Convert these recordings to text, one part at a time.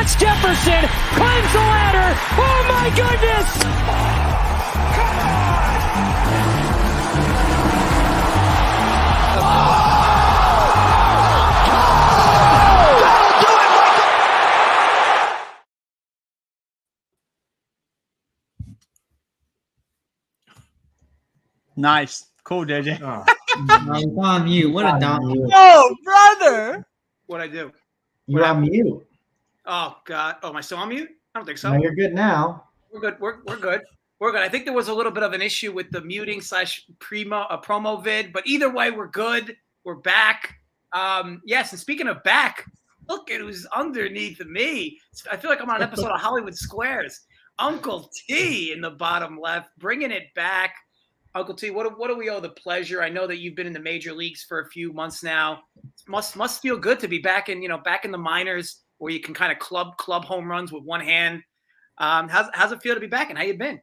It's Jefferson, climbs the ladder. Oh my goodness! Come on! Nice. Cool, JJ. Oh. He's on mute. What a dumb mute. Oh, brother. What'd I do? You're on mute. Oh, God. Oh, am I still on mute? I don't think so. No, you're good now. We're good. We're good. We're good. I think there was a little bit of an issue with the muting / promo vid, but either way, we're good. We're back. Yes, and speaking of back, look at who's underneath me. I feel like I'm on an episode of Hollywood Squares. Uncle T in the bottom left, bringing it back. Uncle T, what do we owe the pleasure? I know that you've been in the major leagues for a few months now. Must feel good to be back in the minors where you can kind of club home runs with one hand. How's it feel to be back, and how you been?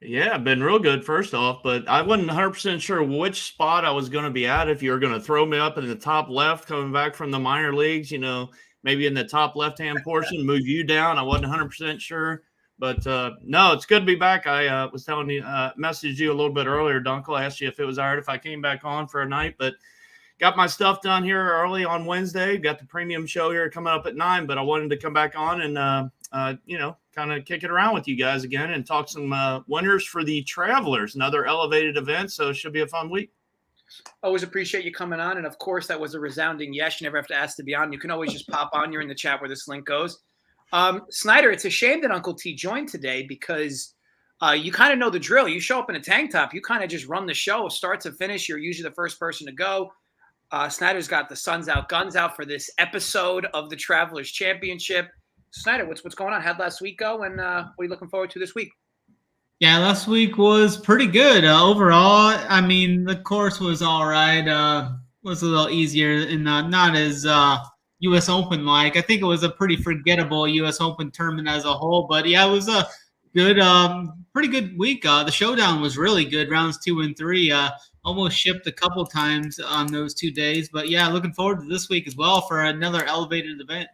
Yeah, I've been real good, first off, but I wasn't 100% sure which spot I was going to be at. If you were going to throw me up in the top left coming back from the minor leagues, maybe in the top left-hand portion, move you down. I wasn't 100% sure. But, no, it's good to be back. I was telling you, messaged you a little bit earlier, Dunkel. I asked you if it was all right if I came back on for a night. But got my stuff done here early on Wednesday. Got the premium show here coming up at 9. But I wanted to come back on and, kind of kick it around with you guys again and talk some winners for the Travelers, another elevated event. So it should be a fun week. Always appreciate you coming on. And, of course, that was a resounding yes. You never have to ask to be on. You can always just pop on. You're in the chat where this link goes. Snyder, it's a shame that Uncle T joined today because you kind of know the drill. You show up in a tank top. You kind of just run the show start to finish. You're usually the first person to go. Snyder's got the suns out, guns out for this episode of the Travelers Championship. Snyder, what's going on? How'd last week go, and what are you looking forward to this week? Yeah, last week was pretty good. Overall, I mean, the course was all right. Was a little easier and not as U.S. Open like. I think it was a pretty forgettable U.S. Open tournament as a whole. But, yeah, it was a good, pretty good week. The showdown was really good, rounds 2 and 3. Almost shipped a couple times on those 2 days. But, yeah, looking forward to this week as well for another elevated event.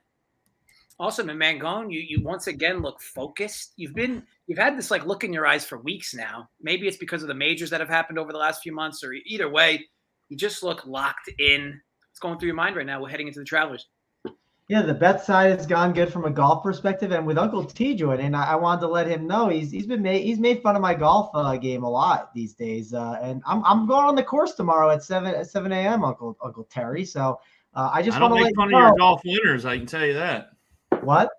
Awesome. And Mangone, you once again look focused. You've had this like look in your eyes for weeks now. Maybe it's because of the majors that have happened over the last few months, or either way, you just look locked in. What's going through your mind right now? We're heading into the Travelers. Yeah, the bet side has gone good from a golf perspective, and with Uncle T joining, I wanted to let him know he's made fun of my golf game a lot these days, and I'm going on the course tomorrow at 7 a.m. Uncle Terry. So I just want to make fun of your golf winners. I can tell you that. What?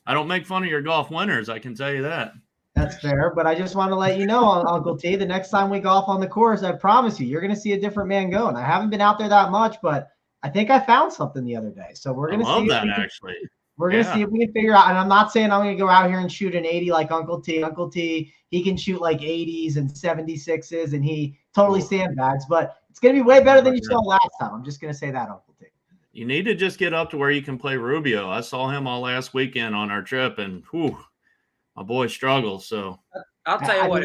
I don't make fun of your golf winners. I can tell you that. That's fair, but I just want to let you know, Uncle T, the next time we golf on the course, I promise you, you're going to see a different Mangone. I haven't been out there that much, but I think I found something the other day. So we're going to see. We're going to see if we can figure out. And I'm not saying I'm going to go out here and shoot an 80 like Uncle T. Uncle T, he can shoot like 80s and 76s, and he totally sandbags. But it's going to be way better than you saw last time. I'm just going to say that, Uncle T. You need to just get up to where you can play Rubio. I saw him all last weekend on our trip, and my boy struggles. So I'll tell you what.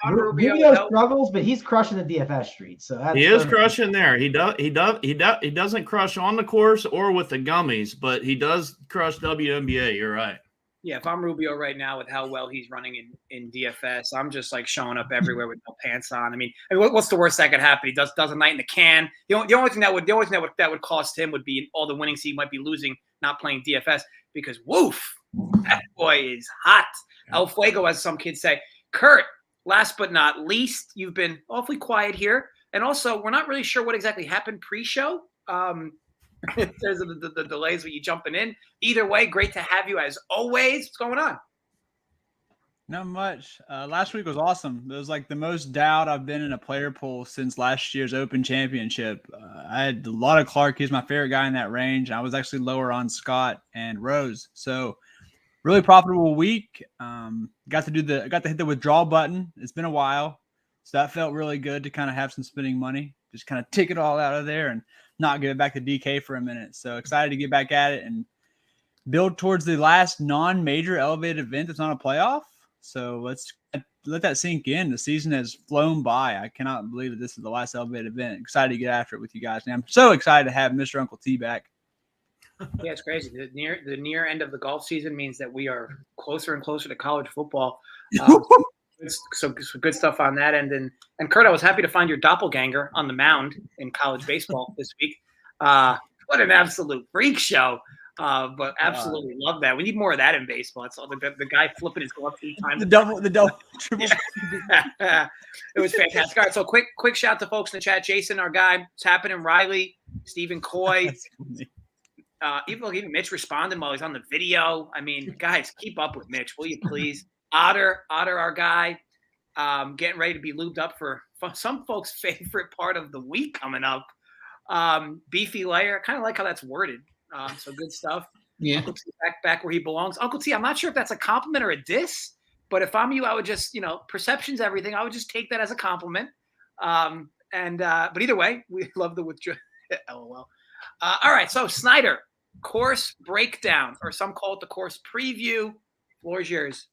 Rubio struggles, but he's crushing the DFS street. So he is crushing there. He doesn't crush on the course or with the gummies, but he does crush WNBA. You're right. Yeah, if I'm Rubio right now with how well he's running in DFS, I'm just like showing up everywhere with no pants on. I mean, what's the worst that could happen? He does a night in the can. The only thing that would cost him would be all the winnings he might be losing not playing DFS because that boy is hot. El Fuego, as some kids say. Kurt, last but not least, you've been awfully quiet here, and also we're not really sure what exactly happened pre-show. There's the delays with you jumping in. Either way, great to have you as always. What's going on? Not much. Last week was awesome. It was like the most doubt I've been in a player pool since last year's Open Championship. I had a lot of Clark. He's my favorite guy in that range. I was actually lower on Scott and Rose. So really profitable week. Got to hit the withdrawal button. It's been a while. So that felt really good to kind of have some spending money. Just kind of take it all out of there and not give it back to DK for a minute. So excited to get back at it and build towards the last non-major elevated event that's not a playoff. So let's let that sink in. The season has flown by. I cannot believe that this is the last elevated event. Excited to get after it with you guys. And I'm so excited to have Mr. Uncle T back. Yeah, it's crazy. The near end of the golf season means that we are closer and closer to college football. So good stuff on that end. And Kurt, I was happy to find your doppelganger on the mound in college baseball this week. What an absolute freak show. But absolutely love that. We need more of that in baseball. It's all the guy flipping his glove 8 times. The double, triple. It was fantastic. All right, so quick shout to folks in the chat. Jason, our guy, it's happening. Riley, Stephen Coy, even Mitch responding while he's on the video. I mean, guys, keep up with Mitch, will you please? Otter, our guy, getting ready to be lubed up for some folks' favorite part of the week coming up. Beefy layer, kind of like how that's worded. So good stuff. Yeah. Uncle T back where he belongs. Uncle T, I'm not sure if that's a compliment or a diss, but if I'm you, I would just, perception's everything. I would just take that as a compliment. But either way, we love the withdraw. LOL. All right. So Snyder, course breakdown, or some call it the course preview. Floor is yours.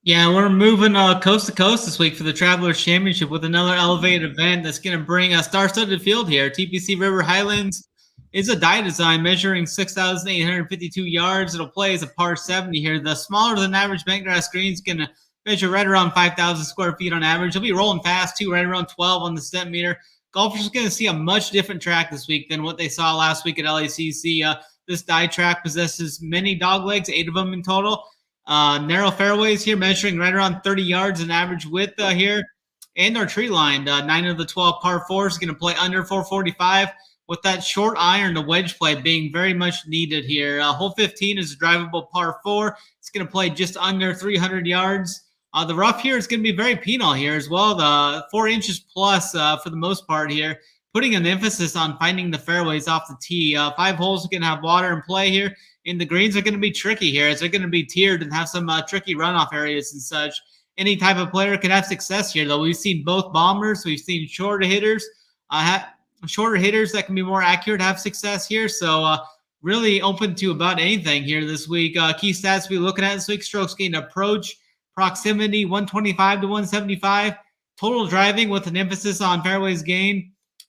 Yeah, we're moving coast to coast this week for the Travelers Championship with another elevated event that's going to bring a star-studded field here. TPC River Highlands is a die design measuring 6,852 yards. It'll play as a par 70 here. The smaller than average bentgrass green is going to measure right around 5,000 square feet on average. It'll be rolling fast too, right around 12 on the stent meter. Golfers are going to see a much different track this week than what they saw last week at LACC. This die track possesses many dog legs, 8 of them in total. Narrow fairways here, measuring right around 30 yards in average width here. And our tree line, 9 of the 12 par 4s going to play under 445, with that short iron to wedge play being very much needed here. Hole 15 is a drivable par 4. It's going to play just under 300 yards. The rough here is going to be very penal here as well, the 4 inches plus for the most part here, putting an emphasis on finding the fairways off the tee. 5 holes are going to have water in play here, and the greens are going to be tricky here as they're going to be tiered and have some tricky runoff areas and such. Any type of player can have success here, though. We've seen both bombers. We've seen shorter hitters that can be more accurate have success here. So really open to about anything here this week. Key stats we're looking at this week: strokes gained approach, proximity 125 to 175, total driving with an emphasis on fairways gained,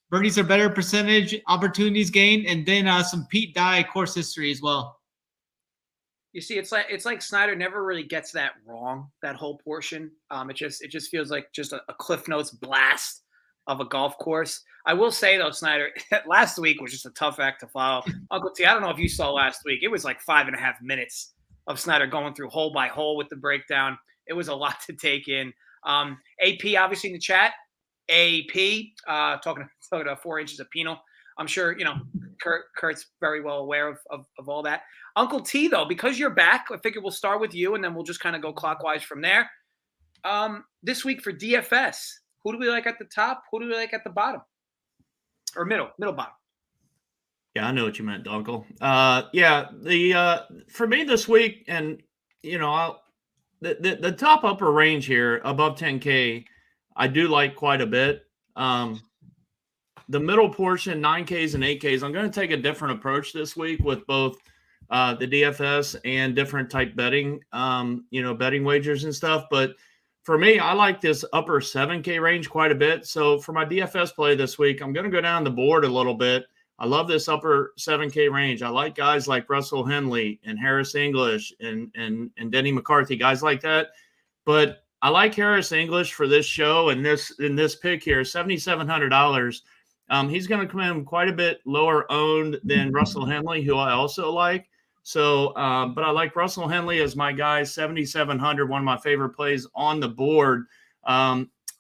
birdies are better percentage, opportunities gained, and then some Pete Dye course history as well. You see, it's like Snyder never really gets that wrong, that whole portion. It just feels like just a Cliff Notes blast of a golf course. I will say though, Snyder, last week was just a tough act to follow. Uncle T, I don't know if you saw last week. It was like 5.5 minutes of Snyder going through hole by hole with the breakdown. It was a lot to take in. AP obviously in the chat. AP talking about 4 inches of penal. I'm sure Kurt's very well aware of all that. Uncle T, though, because you're back, I figure we'll start with you, and then we'll just kind of go clockwise from there. This week for DFS, who do we like at the top? Who do we like at the bottom? Or middle bottom? Yeah, I know what you meant, Dunkel. For me this week, and the top upper range here above 10K, I do like quite a bit. The middle portion, 9Ks and 8Ks, I'm going to take a different approach this week with both the DFS and different type betting, betting wagers and stuff. But for me, I like this upper 7K range quite a bit. So for my DFS play this week, I'm going to go down the board a little bit. I love this upper 7K range. I like guys like Russell Henley and Harris English and Denny McCarthy, guys like that. But I like Harris English for this show and this pick here, $7,700. He's going to come in quite a bit lower owned than Russell Henley, who I also like. So, but I like Russell Henley as my guy, 7,700, one of my favorite plays on the board.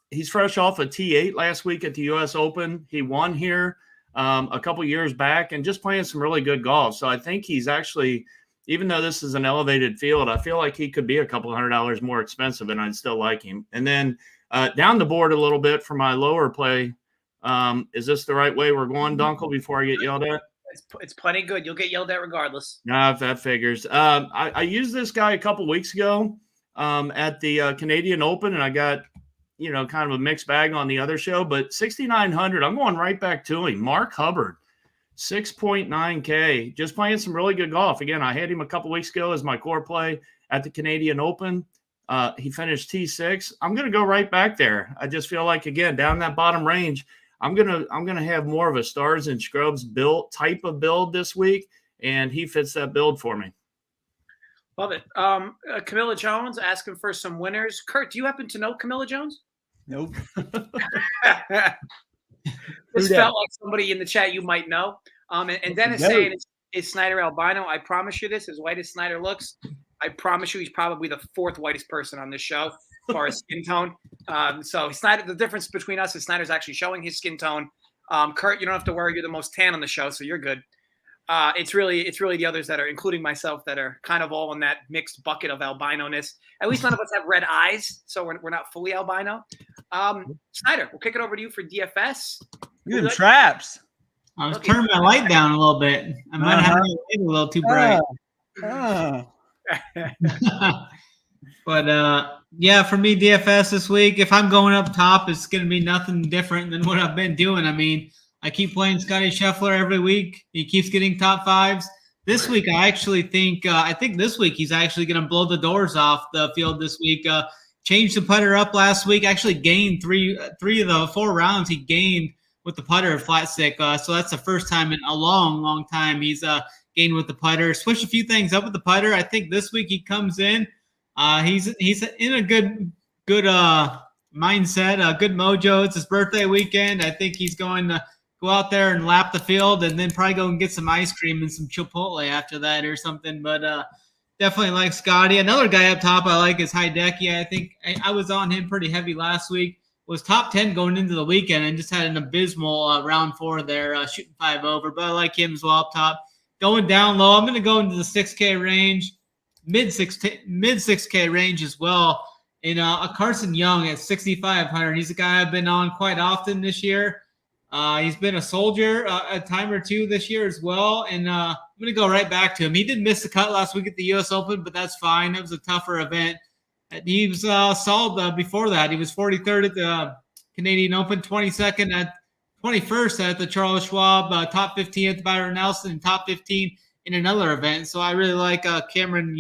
He's fresh off a T8 last week at the U.S. Open. He won here a couple years back and just playing some really good golf. So I think he's actually, even though this is an elevated field, I feel like he could be a couple $100 more expensive, and I'd still like him. And then down the board a little bit for my lower play. Is this the right way we're going, Dunkel, before I get yelled at? It's plenty good. You'll get yelled at regardless. Nah, if that figures. I used this guy a couple weeks ago at the Canadian Open, and I got, kind of a mixed bag on the other show. But 6,900, I'm going right back to him. Mark Hubbard, 6.9K, just playing some really good golf. Again, I had him a couple weeks ago as my core play at the Canadian Open. He finished T6. I'm going to go right back there. I just feel like, again, down that bottom range, I'm gonna have more of a stars and scrubs type of build this week, and he fits that build for me. Love it. Camilla Jones asking for some winners. Kurt, do you happen to know Camilla Jones? Nope. This felt like somebody in the chat you might know. And Dennis saying, is Snyder albino? I promise you this, as white as Snyder looks, I promise you he's probably the fourth whitest person on this show as far as skin tone. So Snyder, the difference between us is Snyder's actually showing his skin tone. Kurt, you don't have to worry. You're the most tan on the show, so you're good. It's really the others that are, including myself, that are kind of all in that mixed bucket of albino-ness. At least none of us have red eyes, so we're not fully albino. Snyder, we'll kick it over to you for DFS. Look at the traps. I was turning my light down a little bit. I might have my light a little too bright. But yeah, for me, DFS this week, if I'm going up top, it's going to be nothing different than what I've been doing. I mean, I keep playing Scotty Scheffler every week. He keeps getting top fives. This week, I actually think this week he's actually going to blow the doors off the field this week. Changed the putter up last week. Actually gained three of the 4 rounds he gained with the putter flat stick. So that's the first time in a long time he's gained with the putter. Switched a few things up with the putter. I think this week he comes in. He's in a good mindset, good mojo. It's his birthday weekend. I think he's going to go out there and lap the field and then probably go and get some ice cream and some Chipotle after that or something. But definitely like Scotty. Another guy up top I like is Hideki. I think I was on him pretty heavy last week. Was top 10 going into the weekend and just had an abysmal round 4 there, shooting 5 over. But I like him as well up top. Going down low, I'm going to go into the 6K range, mid 6K range as well. And a Carson Young at 6,500. He's a guy I've been on quite often this year. He's been a soldier a time or two this year as well. And I'm going to go right back to him. He did miss the cut last week at the U.S. Open, but that's fine. It was a tougher event. He was solid before that. He was 43rd at the Canadian Open, 22nd at 21st at the Charles Schwab, top 15 at the Byron Nelson, and top 15 in another event. So I really like Carson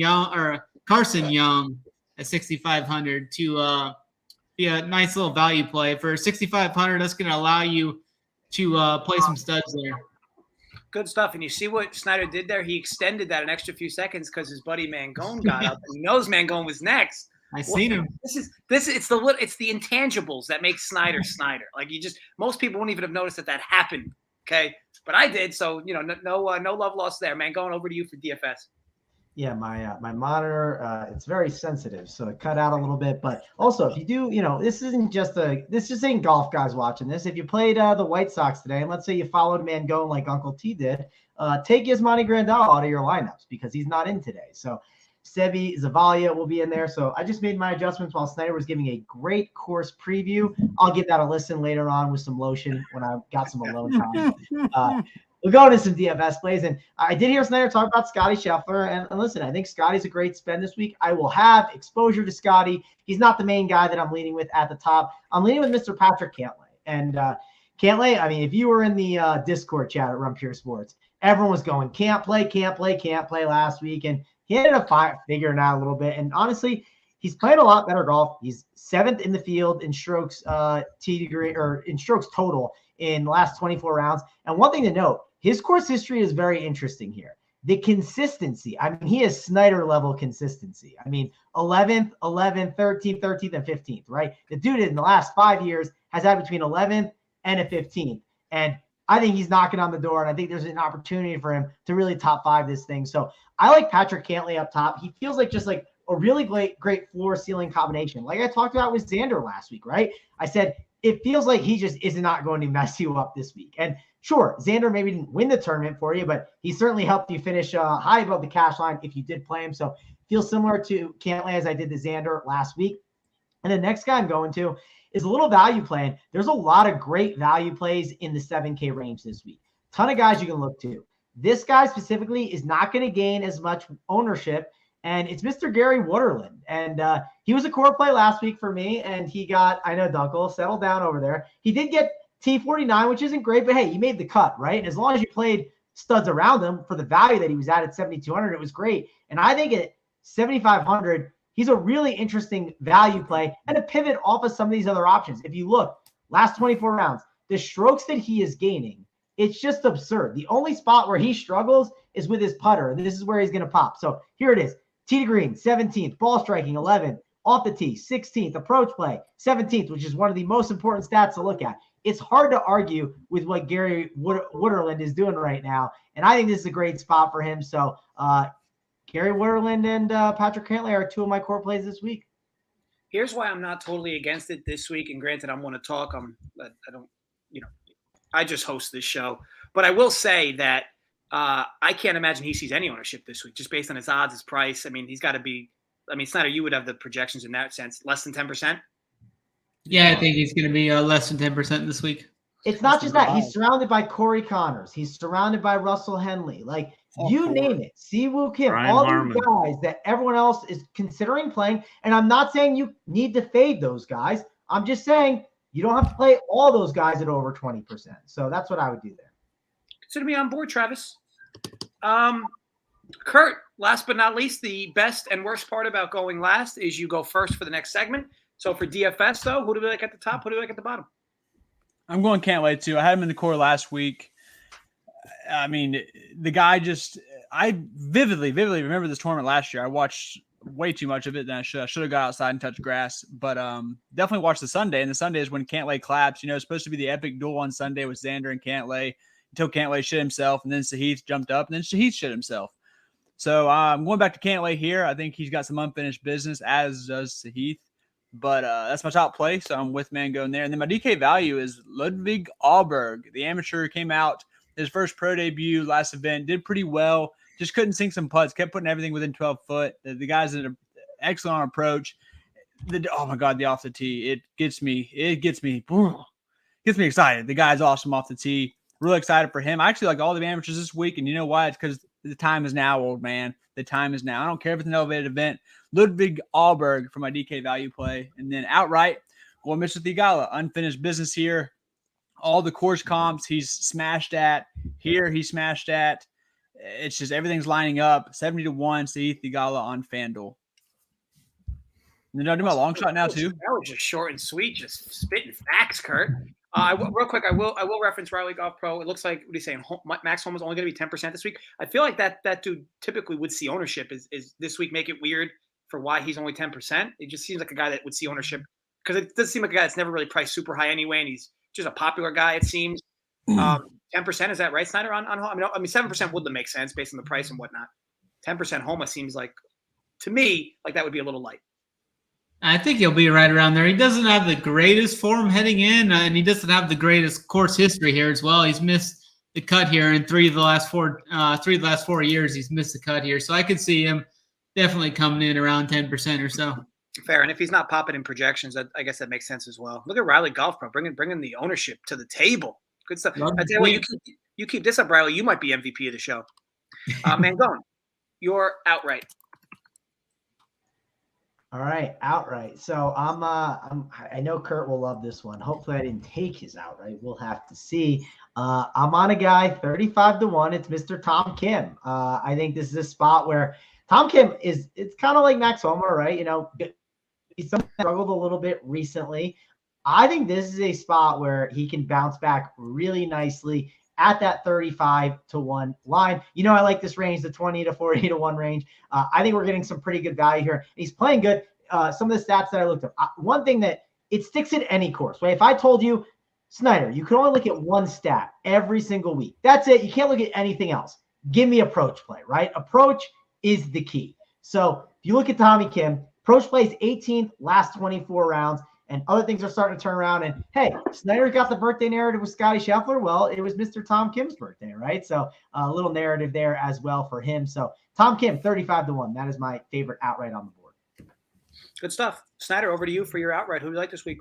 Young at 6,500 to be a nice little value play. For 6,500, that's going to allow you to play some studs there. Good stuff. And you see what Snyder did there? He extended that an extra few seconds because his buddy Mangone got up. He knows Mangone was next. I seen him. It's the intangibles that make Snyder Snyder. Like most people wouldn't even have noticed that happened. Okay, but I did. So no love lost there. Mangone, over to you for DFS. Yeah, my monitor, it's very sensitive, so it cut out a little bit. But also, if you do, this just ain't golf guys watching this. If you played the White Sox today, and let's say you followed Mangone like Uncle T did, take Yasmani Grandal out of your lineups because he's not in today. So Sebi Zavalia will be in there. So I just made my adjustments while Snyder was giving a great course preview. I'll give that a listen later on with some lotion when I got some alone time. We'll go into some DFS plays. And I did hear Snyder talk about Scotty Scheffler. And listen, I think Scotty's a great spend this week. I will have exposure to Scotty. He's not the main guy that I'm leaning with at the top. I'm leaning with Mr. Patrick Cantlay. And Cantlay, I mean, if you were in the Discord chat at Run Pure Sports, everyone was going, can't play last week. And he ended up figuring out a little bit. And honestly, he's playing a lot better golf. He's 7th in the field in strokes in strokes total in the last 24 rounds. And one thing to note, his course history is very interesting here. The consistency. I mean, he has Snyder level consistency. I mean, 11th, 13th, and 15th, right? The dude in the last 5 years has had between 11th and a 15th. And I think he's knocking on the door, and I think there's an opportunity for him to really top 5 this thing. So I like Patrick Cantlay up top. He feels like just like a really great floor ceiling combination. Like I talked about with Xander last week, right? I said, it feels like he just is not going to mess you up this week. And sure, Xander maybe didn't win the tournament for you, but he certainly helped you finish high above the cash line if you did play him. So feels similar to Cantlay as I did to Xander last week. And the next guy I'm going to is a little value play. There's a lot of great value plays in the 7K range this week. Ton of guys you can look to. This guy specifically is not going to gain as much ownership, and it's Mr. Gary Waterland. And he was a core play last week for me, and he got, I know, Dunkel, settle down over there. He did get T49, which isn't great, but hey, you made the cut, right? And as long as you played studs around him for the value that he was at 7,200, it was great. And I think at 7,500, he's a really interesting value play and a pivot off of some of these other options. If you look, last 24 rounds, the strokes that he is gaining It's just absurd. The only spot where he struggles is with his putter, and this is where he's going to pop. So here it is. Tee to green, 17th. Ball striking, 11th. Off the tee, 16th. Approach play, 17th, which is one of the most important stats to look at. It's hard to argue with what Gary Wooderland is doing right now, and I think this is a great spot for him. So Gary Wooderland and Patrick Cantlay are two of my core plays this week. Here's why I'm not totally against it this week. And granted, I'm going to talk. I just host this show. But I will say that I can't imagine he sees any ownership this week, just based on his odds, his price. I mean, he's got to be – I mean, Snyder, you would have the projections in that sense. Less than 10%? Yeah, I think he's going to be less than 10% this week. It's not just that. He's surrounded by Corey Connors. He's surrounded by Russell Henley. Like, you name it. Siwoo Kim. Ryan all Harmon. These guys that everyone else is considering playing. And I'm not saying you need to fade those guys. I'm just saying you don't have to play all those guys at over 20%. So that's what I would do there. Consider me on board, Travis. Kurt, last but not least, the best and worst part about going last is you go first for the next segment. So for DFS, though, who do we like at the top? Who do we like at the bottom? I'm going Cantlay too. I had him in the core last week. I mean, the guy I vividly remember this tournament last year. I watched way too much of it than I should. I should have got outside and touched grass, but definitely watched the Sunday. And the Sunday is when Cantlay claps. It's supposed to be the epic duel on Sunday with Xander and Cantlay until Cantlay shit himself, and then Sahith jumped up, and then Sahith shit himself. So I'm going back to Cantlay here. I think he's got some unfinished business, as does Sahith. But that's my top play, so I'm with Mangone there. And then my DK value is Ludwig Ahlberg. The amateur came out, his first pro debut last event, did pretty well, just couldn't sink some putts, kept putting everything within 12 foot. The guy's an excellent on approach. Oh, my God, the off the tee. It gets me excited. The guy's awesome off the tee. Really excited for him. I actually like all the amateurs this week, and you know why? It's because the time is now, old man. The time is now. I don't care if it's an elevated event. Ludwig Ahlberg for my DK value play. And then outright, going Mr. Thigala. Unfinished business here. All the course comps he's smashed at. Here he smashed at. It's just everything's lining up. 70-1, see Thigala on FanDuel. And then I do my long shot now too. That was just short and sweet, just spitting facts, Kurt. Real quick, I will reference Riley Golf Pro. It looks like, what are you saying? Max Homa is only going to be 10% this week. I feel like that dude typically would see ownership. Is this week make it weird for why he's only 10%? It just seems like a guy that would see ownership, because it does seem like a guy that's never really priced super high anyway, and he's just a popular guy, it seems. 10%, is that right, Snyder? On Homa? I mean, 7% would make sense based on the price and whatnot. 10% Homa seems like, to me, like that would be a little light. I think he'll be right around there. He doesn't have the greatest form heading in, and he doesn't have the greatest course history here as well. He's missed the cut here in three of the last 4 years. He's missed the cut here, so I could see him definitely coming in around 10% or so. Fair, and if he's not popping in projections, I guess that makes sense as well. Look at Riley Golf Pro, bringing the ownership to the table. Good stuff. I tell you what, you keep this up, Riley. You might be MVP of the show. Mangone, you're outright. All right, outright. So I know Kurt will love this one. Hopefully I didn't take his outright. We'll have to see. I'm on a guy 35-1. It's Mr. Tom Kim. I think this is a spot where Tom Kim it's kind of like Max Homa, right? He's struggled a little bit recently. I think this is a spot where he can bounce back really nicely at that 35-1 line. I like this range, the 20 to 40-1 range. I think we're getting some pretty good value here. He's playing good. Some of the stats that I looked up. One thing that it sticks at any course, right? If I told you, Snyder, you can only look at one stat every single week. That's it. You can't look at anything else. Give me approach play, right? Approach is the key. So if you look at Tommy Kim, approach play is 18th last 24 rounds. And other things are starting to turn around. And, hey, Snyder got the birthday narrative with Scotty Scheffler. Well, it was Mr. Tom Kim's birthday, right? So a little narrative there as well for him. So Tom Kim, 35-1. That is my favorite outright on the board. Good stuff. Snyder, over to you for your outright. Who do you like this week?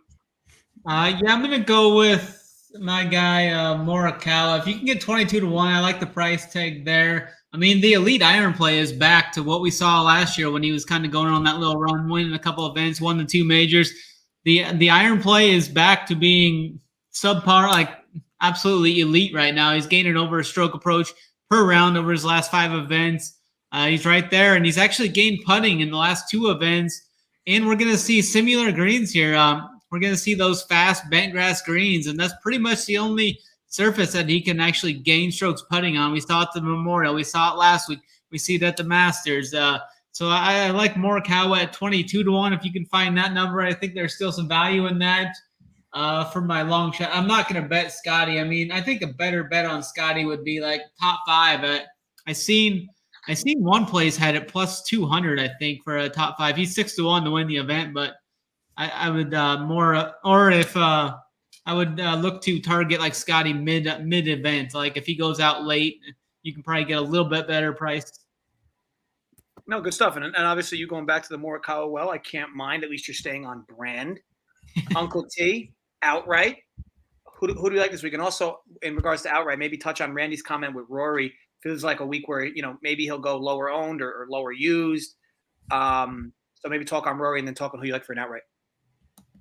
I'm going to go with my guy, Morikawa. If you can get 22-1, I like the price tag there. I mean, the elite iron play is back to what we saw last year when he was kind of going on that little run, winning a couple events, won the 2 majors. The iron play is back to being subpar, like absolutely elite right now. He's gaining over a stroke approach per round over his last 5 events. He's right there, and he's actually gained putting in the last 2 events. And we're going to see similar greens here. We're going to see those fast bent grass greens, and that's pretty much the only surface that he can actually gain strokes putting on. We saw it at the Memorial. We saw it last week. We see it at the Masters. So I like Morikawa at 22-1. If you can find that number, I think there's still some value in that for my long shot. I'm not going to bet Scotty. I mean, I think a better bet on Scotty would be like top 5. I seen one place had it plus 200, I think, for a top 5. He's 6-1 to win the event, but I would I would look to target like Scotty mid event. Like if he goes out late, you can probably get a little bit better price. No, good stuff. And obviously you going back to the Morikawa well, I can't mind. At least you're staying on brand. Uncle T, outright. Who do you like this week? And also in regards to outright, maybe touch on Randy's comment with Rory. Feels like a week where, maybe he'll go lower owned or lower used. So maybe talk on Rory and then talk on who you like for an outright.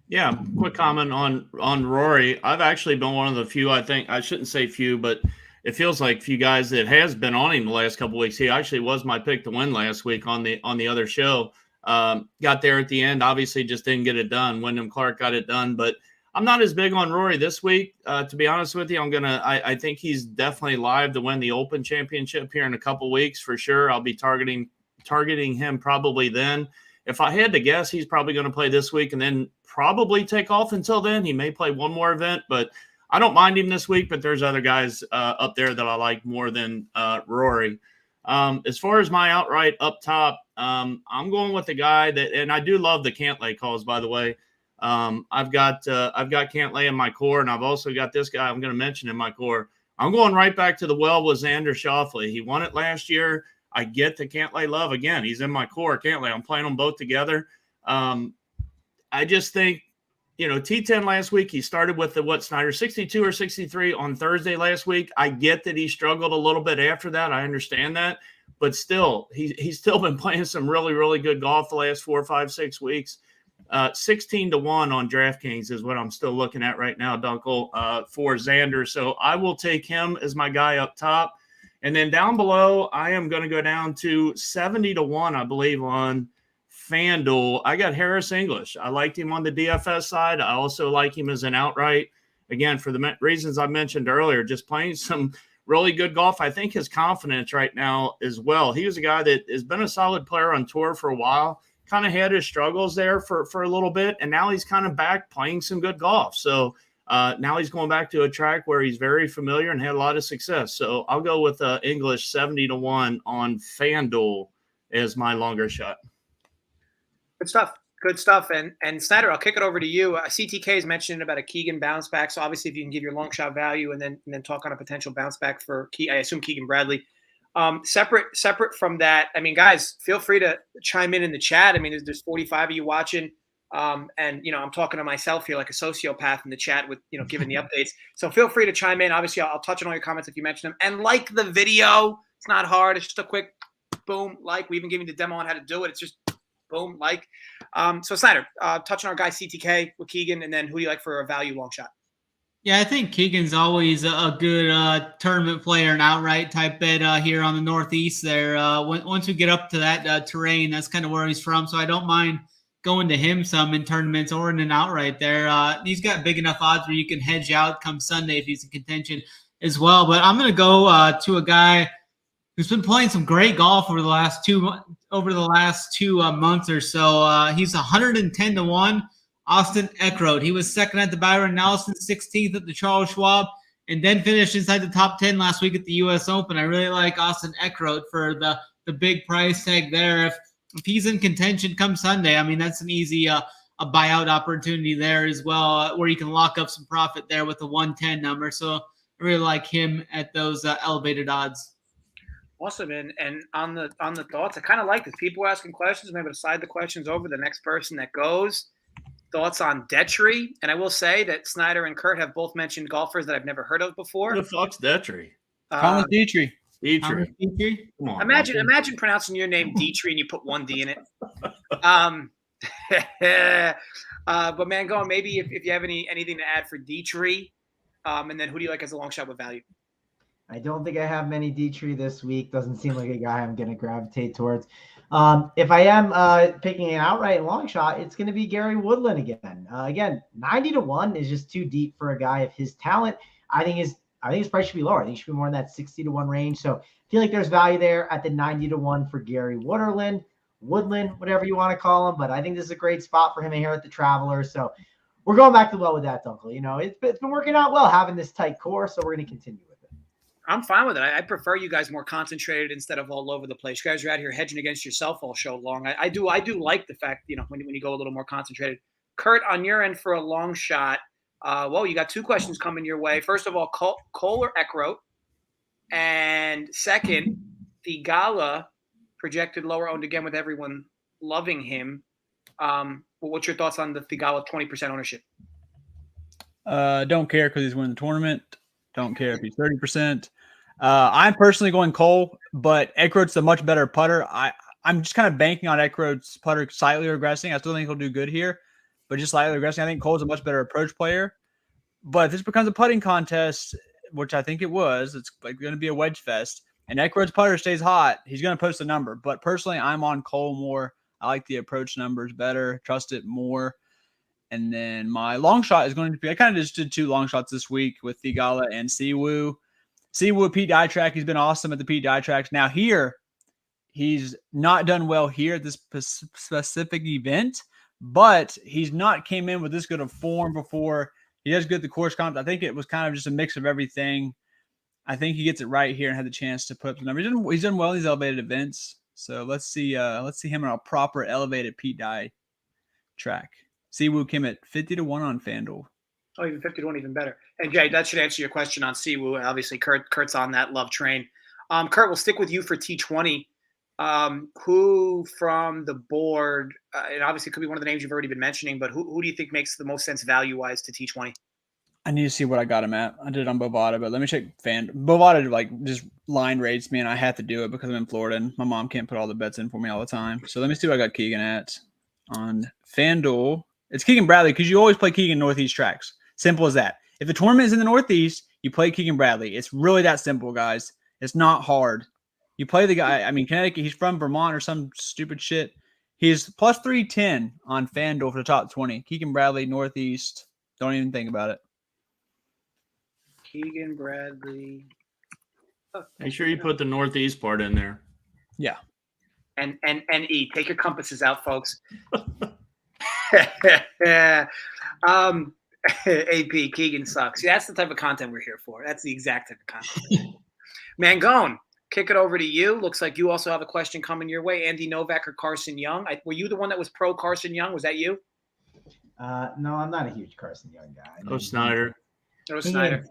Yeah, quick comment on Rory. I've actually been one of the few, I think, I shouldn't say few, but it feels like few guys that has been on him the last couple of weeks. He actually was my pick to win last week on the other show. Got there at the end, obviously just didn't get it done. Wyndham Clark got it done, but I'm not as big on Rory this week. To be honest with you, I think he's definitely live to win the Open Championship here in a couple weeks for sure. I'll be targeting him probably then. If I had to guess, he's probably going to play this week and then probably take off until then. He may play one more event, but I don't mind him this week. But there's other guys up there that I like more than Rory. As far as my outright up top, I'm going with the guy that, and I do love the Cantlay calls, by the way. I've got Cantlay in my core, and I've also got this guy I'm going to mention in my core. I'm going right back to the well with Xander Schauffele. He won it last year. I get the Cantlay love again. He's in my core. Cantlay. I'm playing them both together. I just think, T10 last week, he started with Snyder, 62 or 63 on Thursday last week. I get that he struggled a little bit after that. I understand that. But still, he's still been playing some really, really good golf the last 4, 5, 6 weeks. 16-1 on DraftKings is what I'm still looking at right now, Dunkel, for Xander. So I will take him as my guy up top. And then down below, I am going to go down to 70-1, I believe, on FanDuel. I got Harris English. I liked him on the DFS side. I also like him as an outright. Again, for the reasons I mentioned earlier, just playing some really good golf. I think his confidence right now as well. He was a guy that has been a solid player on tour for a while, kind of had his struggles there for a little bit, and now he's kind of back playing some good golf. So now he's going back to a track where he's very familiar and had a lot of success. So I'll go with English 70-1 on FanDuel as my longer shot. Good stuff. Good stuff. And Snyder, I'll kick it over to you. CTK is mentioning about a Keegan bounce back. So obviously, if you can give your long shot value and then talk on a potential bounce back for I assume Keegan Bradley. Separate from that, I mean, guys, feel free to chime in the chat. I mean, there's 45 of you watching. And, I'm talking to myself here like a sociopath in the chat with, giving the updates. So feel free to chime in. Obviously, I'll touch on all your comments if you mention them. And like the video. It's not hard. It's just a quick boom, like. We even gave you the demo on how to do it. It's just boom, like. So, Snyder, touch on our guy CTK with Keegan, and then who do you like for a value long shot? Yeah, I think Keegan's always a good tournament player and outright type bet here on the Northeast there. Once we get up to that terrain, that's kind of where he's from. So I don't mind going to him some in tournaments or in an outright there. He's got big enough odds where you can hedge out come Sunday if he's in contention as well. But I'm going to go to a guy who's been playing some great golf over the last two months or so. He's 110-1. Austin Eckroat. He was second at the Byron Nelson, 16th at the Charles Schwab, and then finished inside the top 10 last week at the U.S. Open. I really like Austin Eckroat for the big price tag there. If he's in contention come Sunday, I mean, that's an easy a buyout opportunity there as well, where you can lock up some profit there with the 110 number. So I really like him at those elevated odds. Awesome. And on the thoughts, I kind of like this. People are asking questions. Maybe to slide the questions over the next person that goes. Thoughts on Detry. And I will say that Snyder and Kurt have both mentioned golfers that I've never heard of before. Who the fuck's Detry? Thomas Detry. Detry. Come on. Imagine pronouncing your name Detry and you put one D in it. But Mangone, maybe if you have anything to add for Detry, and then who do you like as a long shot with value? I don't think I have many Detry this week. Doesn't seem like a guy I'm going to gravitate towards. If I am picking an outright long shot, it's going to be Gary Woodland again. Again, 90-1 is just too deep for a guy of his talent. I I think his price should be lower. I think it should be more in that 60-1 range. So I feel like there's value there at the 90-1 for Gary Woodland, whatever you want to call him. But I think this is a great spot for him here at the Travelers. So we're going back to well with that, Dunkel. You know, it's been working out well having this tight course, so we're going to continue with it. I'm fine with it. I prefer you guys more concentrated instead of all over the place. You guys are out here hedging against yourself all show long. I do like the fact, you know, when you go a little more concentrated. Kurt, on your end for a long shot, you got two questions coming your way. First of all, Cole or Eckroat? And second, Theegala projected lower owned again with everyone loving him. What's your thoughts on the Theegala 20% ownership? Don't care because he's winning the tournament. Don't care if he's 30%. I'm personally going Cole, but Eckroat's a much better putter. I'm just kind of banking on Eckroat's putter slightly regressing. I still think he'll do good here, but just slightly regressing. I think Cole's a much better approach player. But if this becomes a putting contest, which I think it was, it's like going to be a wedge fest, and Eckroat's putter stays hot, he's going to post a number. But personally, I'm on Cole more. I like the approach numbers better, trust it more. And then my long shot is going to be, I kind of just did two long shots this week with Theegala and Siwoo. Siwoo, Pete Dye track, he's been awesome at the Pete Dye tracks. Now here, he's not done well here at this specific event, but he's not came in with this good of form before. He does good at the course comp. I think it was kind of just a mix of everything. I think he gets it right here and had the chance to put up the numbers. He's done well in these elevated events. So let's see him on a proper elevated Pete Dye track. Siwoo came at 50-1 on FanDuel. Oh, even 50-1, even better. And Jay, that should answer your question on Siwoo. Obviously, Kurt's on that love train. Kurt, we'll stick with you for T20. Who from the board, and obviously it could be one of the names you've already been mentioning, but who do you think makes the most sense value-wise to T20? I need to see what I got him at. I did it on Bovada, but let me check Bovada just line rates me, and I had to do it because I'm in Florida, and my mom can't put all the bets in for me all the time. So let me see what I got Keegan at on FanDuel. It's Keegan Bradley because you always play Keegan Northeast tracks. Simple as that. If the tournament is in the Northeast, you play Keegan Bradley. It's really that simple, guys. It's not hard. You play the guy. I mean, Connecticut, he's from Vermont or some stupid shit. He's plus 310 on FanDuel for the top 20. Keegan Bradley, Northeast. Don't even think about it. Keegan Bradley. Make sure you put the Northeast part in there. Yeah. And E. Take your compasses out, folks. AP, Keegan sucks. Yeah, that's the type of content we're here for. That's the exact type of content. Mangone, kick it over to you. Looks like you also have a question coming your way. Andy Novak or Carson Young? Were you the one that was pro Carson Young? Was that you? No, I'm not a huge Carson Young guy. Oh, Snyder. Snyder.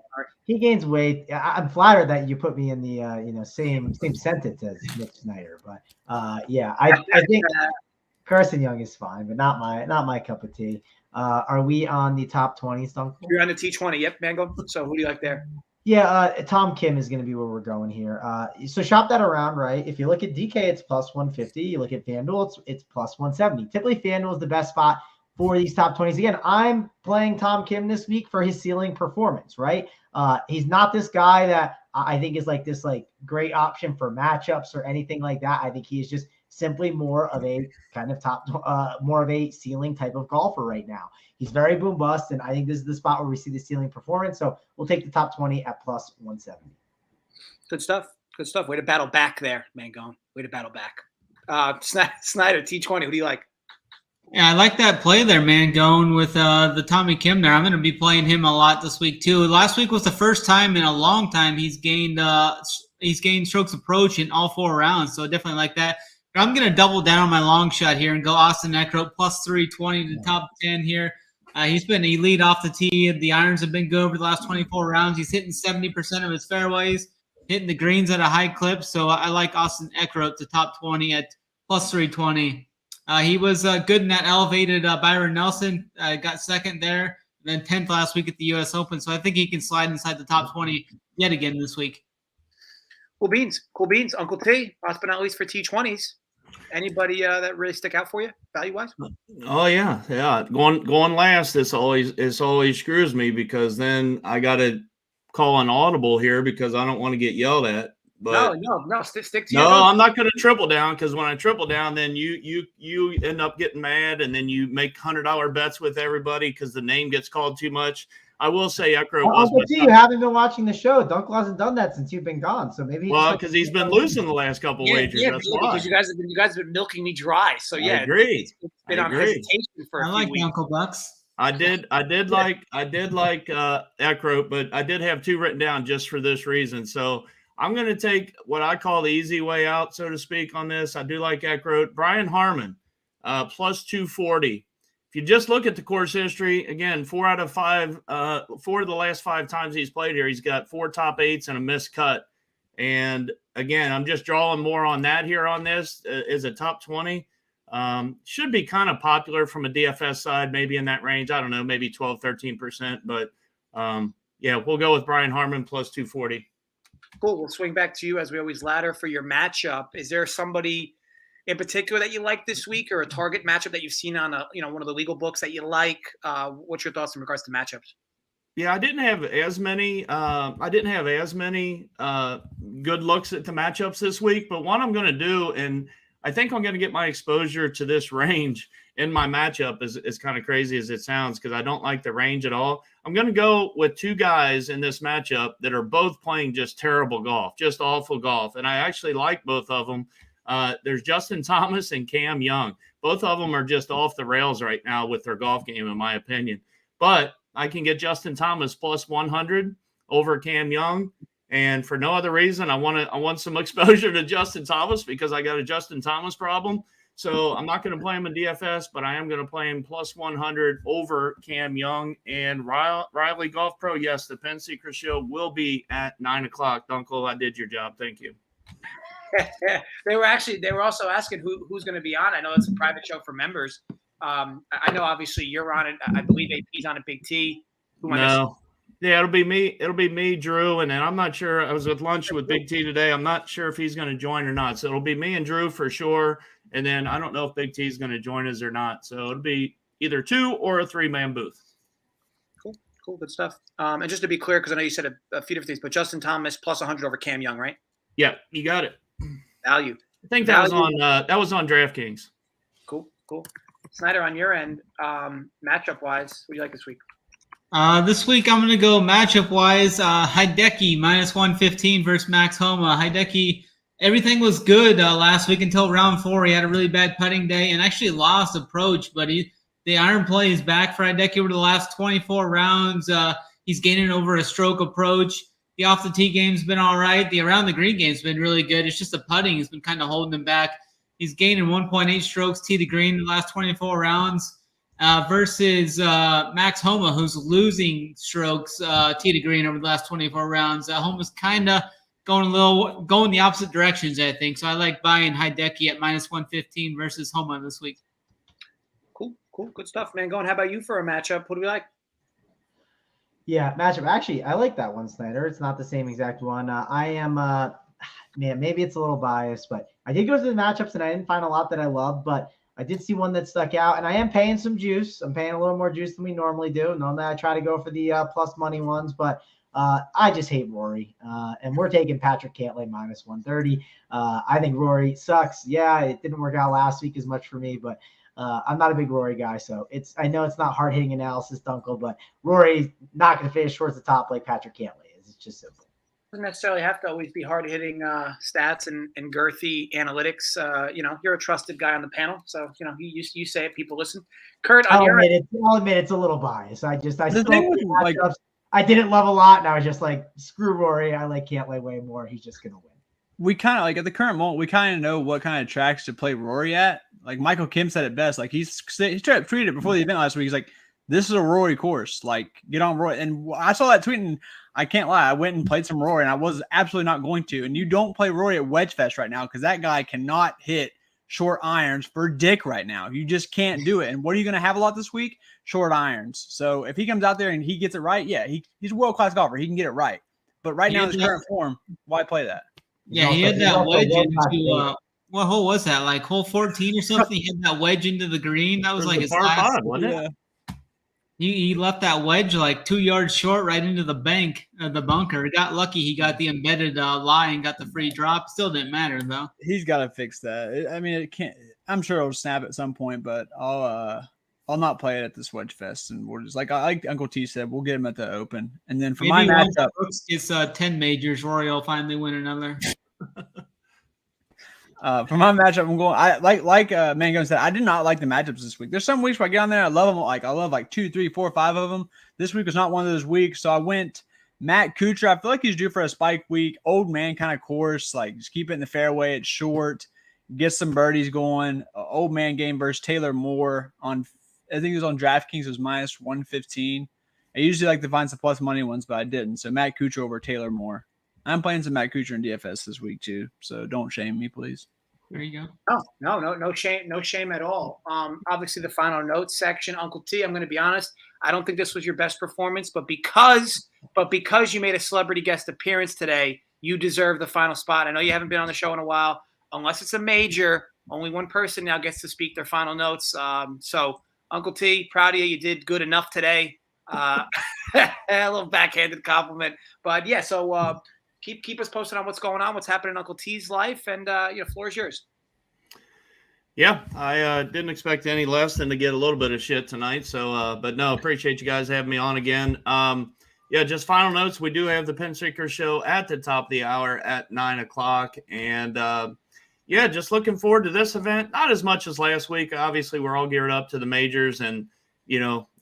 He gains weight. I'm flattered that you put me in the same sentence as Nick Snyder, but I think Carson Young is fine, but not my cup of tea. Are we on the top 20, Stunk? You're on the T20. Yep, Mango. So who do you like there? Yeah, Tom Kim is going to be where we're going here. So shop that around, right? If you look at DK, it's plus 150. You look at FanDuel, it's plus 170. Typically, FanDuel is the best spot for these top 20s. Again, I'm playing Tom Kim this week for his ceiling performance, right? He's not this guy that I think is like this great option for matchups or anything like that. I think he is just simply more of a kind of more of a ceiling type of golfer right now. He's very boom bust, and I think this is the spot where we see the ceiling performance. So we'll take the top 20 at plus 170. Good stuff. Good stuff. Way to battle back there, Mangone. Way to battle back. Snyder, T20, who do you like? Yeah, I like that play there, man, going with the Tommy Kim there. I'm going to be playing him a lot this week, too. Last week was the first time in a long time he's gained strokes approach in all 4 rounds, so definitely like that. But I'm going to double down on my long shot here and go Austin Eckroat plus 320 to top 10 here. He's been elite off the tee. The irons have been good over the last 24 rounds. He's hitting 70% of his fairways, hitting the greens at a high clip, so I like Austin Eckroat to top 20 at plus 320. He was good in that elevated Byron Nelson. Got second there, then 10th last week at the U.S. Open. So I think he can slide inside the top 20 yet again this week. Cool beans. Uncle T, last but not least for T20s. Anybody that really stick out for you value-wise? Oh, yeah. Going last, this always screws me because then I got to call an audible here because I don't want to get yelled at. But no. Stick to No, I'm not going to triple down because when I triple down, then you end up getting mad and then you make $100 bets with everybody because the name gets called too much. I will say Eckroat Well, was you haven't been watching the show. Dunkel hasn't done that since you've been gone. So maybe because he's been losing the last couple wagers. That's why. Because you guys have been milking me dry. So yeah, I agree. It's been on hesitation for a few weeks. Uncle Bucks. I did like Eckroat, but I did have 2 written down just for this reason. So I'm going to take what I call the easy way out, so to speak, on this. I do like Eckroat. Brian Harmon, plus 240. If you just look at the course history, again, 4 out of 5, 4 of the last 5 times he's played here, he's got 4 top 8s and a missed cut. And again, I'm just drawing more on that here on this is a top 20. Should be kind of popular from a DFS side, maybe in that range. I don't know, maybe 12, 13%. But yeah, we'll go with Brian Harmon plus 240. Cool. We'll swing back to you as we always ladder for your matchup. Is there somebody in particular that you like this week, or a target matchup that you've seen on one of the legal books that you like? What's your thoughts in regards to matchups? Yeah, I didn't have as many. Good looks at the matchups this week, but one I'm going to do, and I think I'm going to get my exposure to this range in my matchup, as kind of crazy as it sounds, because I don't like the range at all. I'm going to go with 2 guys in this matchup that are both playing just terrible golf, just awful golf, and I actually like both of them. There's Justin Thomas and Cam Young. Both of them are just off the rails right now with their golf game, in my opinion. But I can get Justin Thomas plus 100 over Cam Young. And for no other reason, I want some exposure to Justin Thomas because I got a Justin Thomas problem. So I'm not going to play him in DFS, but I am going to play him plus 100 over Cam Young. And Riley Golf Pro, yes, the Penn Secret Show will be at 9 o'clock. Dunkel, I did your job. Thank you. They were also asking who's going to be on. I know it's a private show for members. I know obviously you're on it. I believe AP's on a Big T. No. Yeah, it'll be me. It'll be me, Drew, and then I'm not sure. I was with lunch with Big T today. I'm not sure if he's going to join or not. So it'll be me and Drew for sure. And then I don't know if Big T is going to join us or not. So it'll be either 2 or a 3-man booth. Cool, good stuff. And just to be clear, because I know you said a few different things, but Justin Thomas plus 100 over Cam Young, right? Yeah, you got it. Value. I think that was on DraftKings. Cool. Snyder, on your end, matchup wise, what do you like this week? This week I'm going to go matchup-wise. Hideki minus 115 versus Max Homa. Hideki, everything was good last week until round 4. He had a really bad putting day and actually lost approach, but the iron play is back for Hideki over the last 24 rounds. He's gaining over a stroke approach. The off-the-tee game's been all right. The around-the-green game's been really good. It's just the putting has been kind of holding him back. He's gaining 1.8 strokes tee to green in the last 24 rounds. Versus Max Homa, who's losing strokes tee to green over the last 24 rounds. Homa's kind of going the opposite directions, I think. So I like buying Hideki at minus 115 versus Homa this week. Cool, good stuff, man. How about you for a matchup? What do we like? Yeah, matchup. Actually, I like that one, Snyder. It's not the same exact one. I am, maybe it's a little biased, but I did go through the matchups and I didn't find a lot that I loved, but I did see one that stuck out, and I am paying some juice. I'm paying a little more juice than we normally do. Normally, I try to go for the plus money ones, but I just hate Rory. And we're taking Patrick Cantlay minus 130. I think Rory sucks. Yeah, it didn't work out last week as much for me, but I'm not a big Rory guy, so I know it's not hard-hitting analysis, Dunkel, but Rory's not going to finish towards the top like Patrick Cantlay is. It's just simple. Doesn't necessarily have to always be hard-hitting stats and girthy analytics. You're a trusted guy on the panel, so you say it, people listen. Kurt, I'll admit it's a little biased. I didn't love a lot, and I was just like, screw Rory. I like Cantlay way more. He's just gonna win. We kind of like at the current moment, we kind of know what kind of tracks to play Rory at. Like Michael Kim said it best. Like he tweeted it before the event last week. He's like, "This is a Rory course. Like get on Rory." And I saw that tweet, and I can't lie. I went and played some Rory, and I was absolutely not going to. And you don't play Rory at Wedge Fest right now because that guy cannot hit short irons for dick right now. You just can't do it. And what are you going to have a lot this week? Short irons. So if he comes out there and he gets it right, yeah, he's a world-class golfer. He can get it right. But right now in his current form, why play that? Yeah, he had that wedge into what hole was that? Like hole 14 or something? He had that wedge into the green. That was like his last. Wasn't it? He left that wedge like 2 yards short right into the bank, the bunker. He got lucky. He got the embedded lie and got the free drop. Still didn't matter though. He's got to fix that. I mean, it can't. I'm sure it'll snap at some point, but I'll not play it at the Swedge Fest, and we'll just like Uncle T said, we'll get him at the Open, and then for Maybe my matchup, it's 10 majors. Rory will finally win another. For my matchup, I'm going. I like Mangone said. I did not like the matchups this week. There's some weeks where I get on there, I love them. I love 2, 3, 4, 5 of them. This week was not one of those weeks, so I went Matt Kuchar. I feel like he's due for a spike week. Old man kind of course, like just keep it in the fairway. It's short, get some birdies going. Old man game versus Taylor Moore on. I think it was on DraftKings. It was minus 115. I usually like to find some plus money ones, but I didn't. So Matt Kuchar over Taylor Moore. I'm playing some Matt Kuchar in DFS this week too, so don't shame me, please. There you go. Oh, no shame at all. Obviously the final notes section, Uncle T, I'm going to be honest. I don't think this was your best performance, but because you made a celebrity guest appearance today, you deserve the final spot. I know you haven't been on the show in a while. Unless it's a major, only one person now gets to speak their final notes. So Uncle T, proud of you. You did good enough today. A little backhanded compliment, but yeah. So keep us posted on what's going on, what's happening in Uncle T's life, and floor is yours. Yeah, I didn't expect any less than to get a little bit of shit tonight. So, but no, appreciate you guys having me on again. Yeah, just final notes. We do have the Pinseeker show at the top of the hour at 9:00, and yeah, just looking forward to this event. Not as much as last week. Obviously, we're all geared up to the majors, and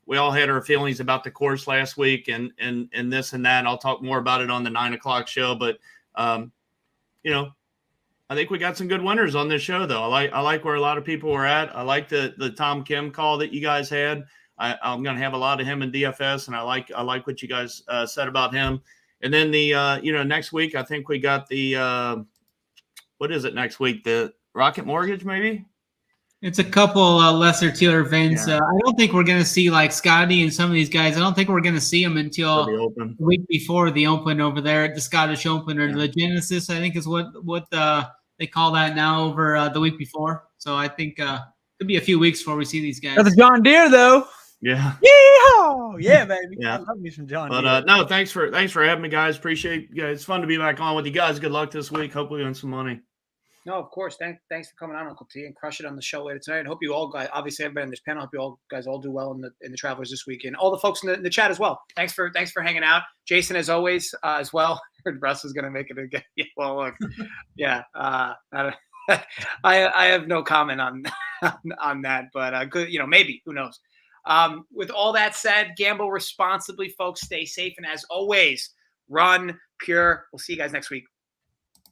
we all had our feelings about the course last week, and this and that. I'll talk more about it on the 9:00 show, but I think we got some good winners on this show, though. I like where a lot of people were at. I like the Tom Kim call that you guys had. I'm going to have a lot of him in DFS, and I like what you guys said about him. And then the next week, I think we got the what is it next week? The Rocket Mortgage, maybe? It's a couple lesser tier events. Yeah. I don't think we're going to see like Scotty and some of these guys. I don't think we're going to see them until the week before the Open over there at the Scottish Open or the Genesis, I think is what they call that now over the week before. So I think could be a few weeks before we see these guys. That's a John Deere, though. Yeah. Yeehaw! Yeah, baby. Yeah. I love me some John Deere. But no, thanks for having me, guys. Appreciate you guys. It's fun to be back on with you guys. Good luck this week. Hope we win some money. No, of course. Thanks for coming on, Uncle T, and crush it on the show later tonight. And hope you all guys, obviously everybody on this panel, hope you all guys all do well in the Travelers this week, and all the folks in the chat as well. Thanks for hanging out, Jason, as always, as well. Russ is going to make it again. Yeah, well, look, yeah. I have no comment on that, but good. Maybe, who knows. With all that said, gamble responsibly, folks. Stay safe, and as always, run pure. We'll see you guys next week.